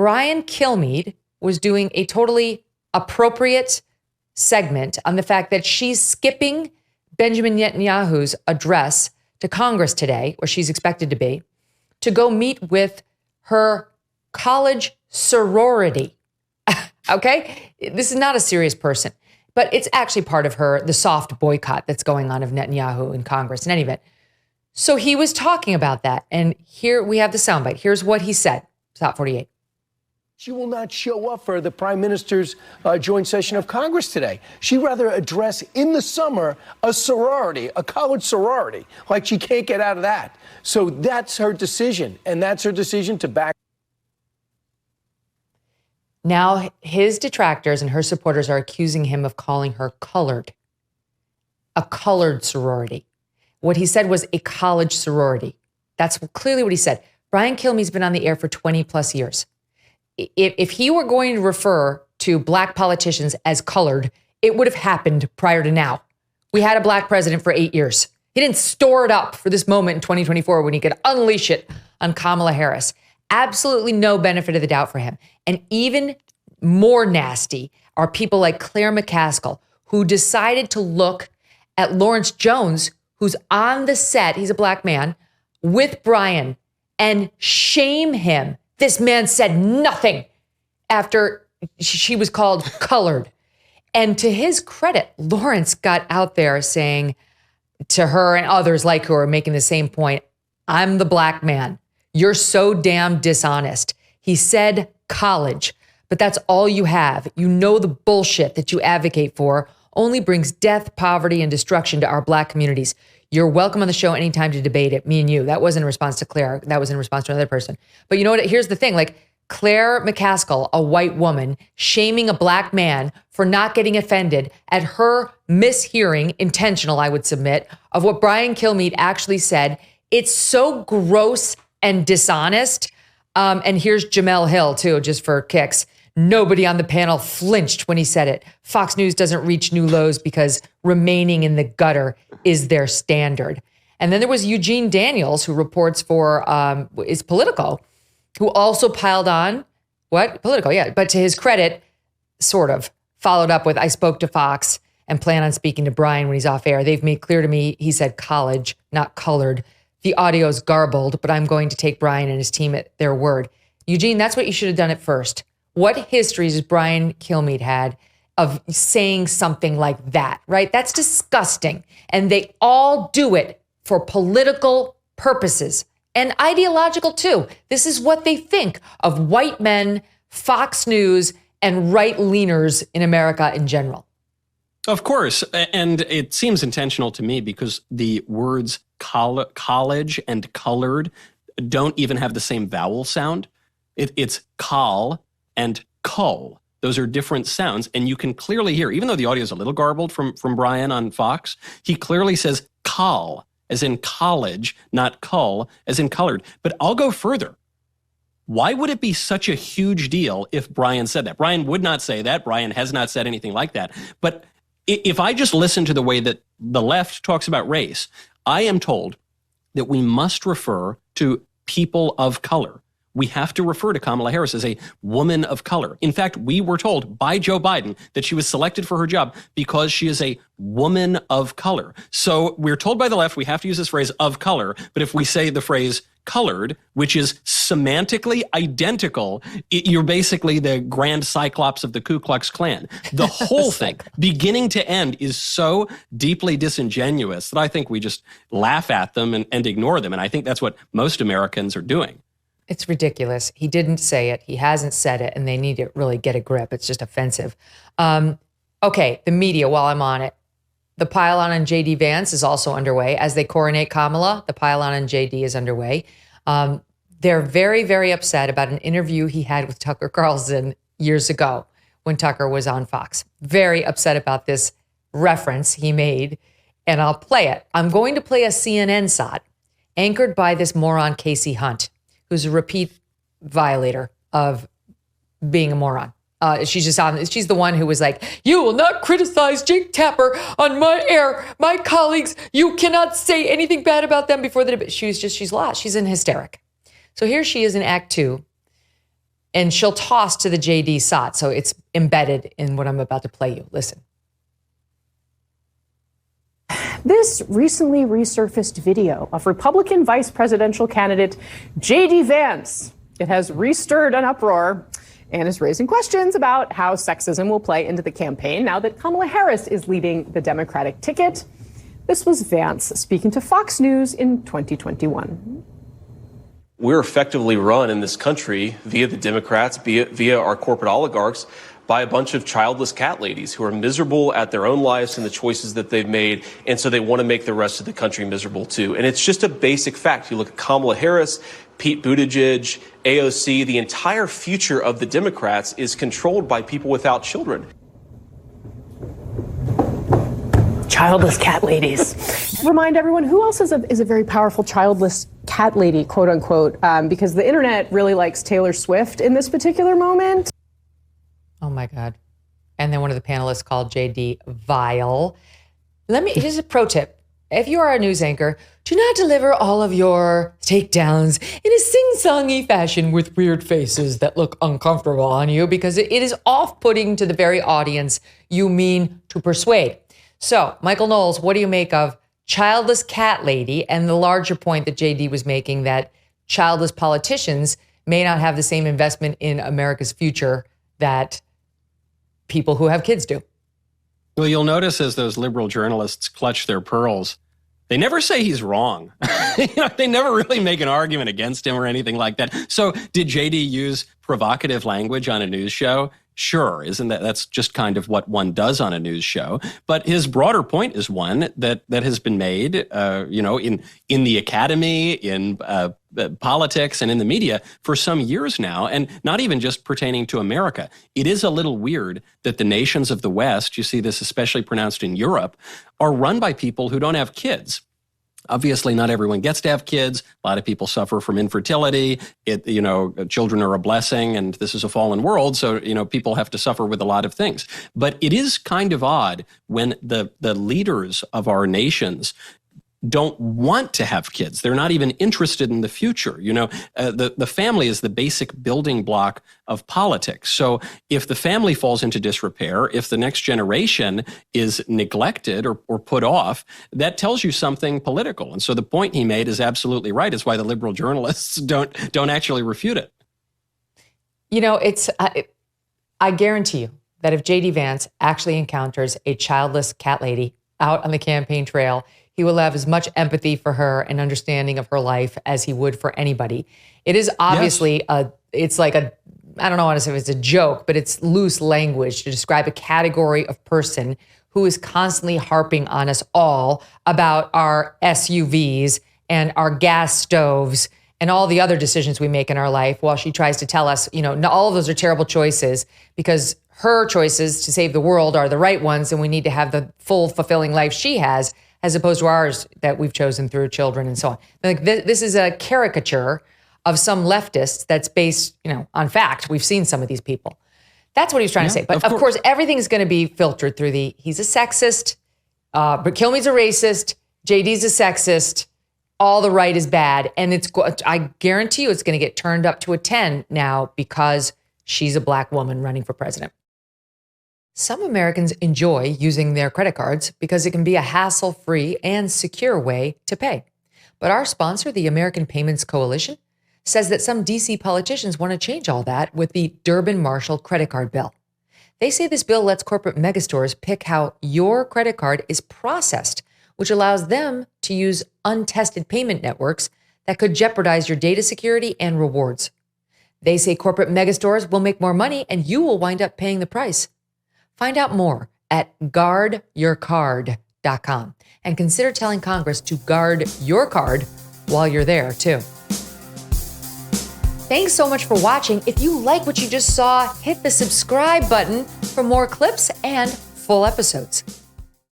Brian Kilmeade was doing a totally appropriate segment on the fact that she's skipping Benjamin Netanyahu's address to Congress today, where she's expected to be, to go meet with her college sorority. Okay? This is not a serious person, but it's actually part of the soft boycott that's going on of Netanyahu in Congress in any event. So he was talking about that. And here we have the soundbite. Here's what he said. Top 48. She will not show up for the prime minister's joint session of Congress today. She'd rather address in the summer a sorority, a college sorority, like she can't get out of that. So that's her decision, and that's her decision to back. Now, his detractors and her supporters are accusing him of calling her colored, a colored sorority. What he said was a college sorority. That's clearly what he said. Brian Kilmeade's been on the air for 20 plus years. If he were going to refer to black politicians as colored, it would have happened prior to now. We had a black president for 8 years. He didn't store it up for this moment in 2024 when he could unleash it on Kamala Harris. Absolutely no benefit of the doubt for him. And even more nasty are people like Claire McCaskill, who decided to look at Lawrence Jones, who's on the set, he's a black man, with Brian, and shame him. This man said nothing after she was called colored. And to his credit, Lawrence got out there saying to her and others like who are making the same point, I'm the black man. You're so damn dishonest. He said college, but that's all you have. You know the bullshit that you advocate for only brings death, poverty, and destruction to our black communities. You're welcome on the show anytime to debate it, me and you. That wasn't in response to Claire. That was in response to another person. But you know what? Here's the thing. Like Claire McCaskill, a white woman, shaming a black man for not getting offended at her mishearing, intentional, I would submit, of what Brian Kilmeade actually said. It's so gross and dishonest. And here's Jamel Hill, too, just for kicks. Nobody on the panel flinched when he said it. Fox News doesn't reach new lows because remaining in the gutter is their standard. And then there was Eugene Daniels, who reports for is Politico, who also piled on, what? Politico, yeah. But to his credit, sort of followed up with, I spoke to Fox and plan on speaking to Brian when he's off air. They've made clear to me, he said college, not colored. The audio's garbled, but I'm going to take Brian and his team at their word. Eugene, that's what you should have done at first. What histories has Brian Kilmeade had of saying something like that, right? That's disgusting. And they all do it for political purposes and ideological too. This is what they think of white men, Fox News, and right-leaners in America in general. Of course. And it seems intentional to me because the words college and colored don't even have the same vowel sound. It's col and cull. Those are different sounds. And you can clearly hear, even though the audio is a little garbled from Brian on Fox, he clearly says col, as in college, not cull, as in colored. But I'll go further. Why would it be such a huge deal if Brian said that? Brian would not say that. Brian has not said anything like that. But if I just listen to the way that the left talks about race, I am told that we must refer to people of color. We have to refer to Kamala Harris as a woman of color. In fact, we were told by Joe Biden that she was selected for her job because she is a woman of color. So we're told by the left we have to use this phrase of color, but if we say the phrase colored, which is semantically identical, you're basically the grand cyclops of the Ku Klux Klan. The whole thing, beginning to end, is so deeply disingenuous that I think we just laugh at them and ignore them. And I think that's what most Americans are doing. It's ridiculous. He didn't say it. He hasn't said it, and they need to really get a grip. It's just offensive. Okay, the media, while I'm on it. The pile-on J.D. Vance is also underway. As they coronate Kamala, the pile-on on J.D. is underway. They're very, very upset about an interview he had with Tucker Carlson years ago when Tucker was on Fox. Very upset about this reference he made, and I'll play it. I'm going to play a CNN SOT anchored by this moron, Casey Hunt, who's a repeat violator of being a moron. She's the one who was like, you will not criticize Jake Tapper on my air. My colleagues, you cannot say anything bad about them before the debate. She's lost. She's in hysteric. So here she is in Act 2, And she'll toss to the JD side. So it's embedded in what I'm about to play you. Listen. This recently resurfaced video of Republican vice presidential candidate J.D. Vance. It has restirred an uproar and is raising questions about how sexism will play into the campaign now that Kamala Harris is leading the Democratic ticket. This was Vance speaking to Fox News in 2021. We're effectively run in this country via the Democrats, via our corporate oligarchs, by a bunch of childless cat ladies who are miserable at their own lives and the choices that they've made. And so they want to make the rest of the country miserable, too. And it's just a basic fact. You look at Kamala Harris, Pete Buttigieg, AOC, the entire future of the Democrats is controlled by people without children. Childless cat ladies. Remind everyone, who else is a very powerful childless cat lady, quote unquote, because the internet really likes Taylor Swift in this particular moment. Oh my God. And then one of the panelists called JD vile. Here's a pro tip. If you are a news anchor, do not deliver all of your takedowns in a sing-songy fashion with weird faces that look uncomfortable on you, because it is off-putting to the very audience you mean to persuade. So, Michael Knowles, what do you make of childless cat lady and the larger point that JD was making that childless politicians may not have the same investment in America's future that people who have kids do? Well, you'll notice as those liberal journalists clutch their pearls, they never say he's wrong. They never really make an argument against him or anything like that. So did JD use provocative language on a news show? Sure, that's just kind of what one does on a news show. But his broader point is one that has been made, in the academy, in politics, and in the media for some years now, and not even just pertaining to America. It is a little weird that the nations of the West, you see this especially pronounced in Europe, are run by people who don't have kids. Obviously, not everyone gets to have kids. A lot of people suffer from infertility. Children are a blessing, and this is a fallen world. So, people have to suffer with a lot of things. But it is kind of odd when the leaders of our nations don't want to have kids. They're not even interested in the future. The family is the basic building block of politics. So if the family falls into disrepair, if the next generation is neglected or put off, that tells you something political. And so the point he made is absolutely right. It's why the liberal journalists don't actually refute it. I guarantee you that if JD Vance actually encounters a childless cat lady out on the campaign trail, he will have as much empathy for her and understanding of her life as he would for anybody. It is obviously I don't know how to say if it's a joke, but it's loose language to describe a category of person who is constantly harping on us all about our SUVs and our gas stoves and all the other decisions we make in our life, while she tries to tell us, all of those are terrible choices because her choices to save the world are the right ones, and we need to have the full, fulfilling life she has, as opposed to ours that we've chosen through children and so on. This is a caricature of some leftists that's based, on fact. We've seen some of these people. That's what he's trying to say. But of course, everything's going to be filtered through he's a sexist, but Kilmeade's a racist, JD's a sexist, all the right is bad. And I guarantee you it's going to get turned up to a 10 now because she's a black woman running for president. Some Americans enjoy using their credit cards because it can be a hassle-free and secure way to pay. But our sponsor, the American Payments Coalition, says that some DC politicians want to change all that with the Durbin-Marshall credit card bill. They say this bill lets corporate megastores pick how your credit card is processed, which allows them to use untested payment networks that could jeopardize your data security and rewards. They say corporate megastores will make more money and you will wind up paying the price. Find out more at guardyourcard.com and consider telling Congress to guard your card while you're there, too. Thanks so much for watching. If you like what you just saw, hit the subscribe button for more clips and full episodes.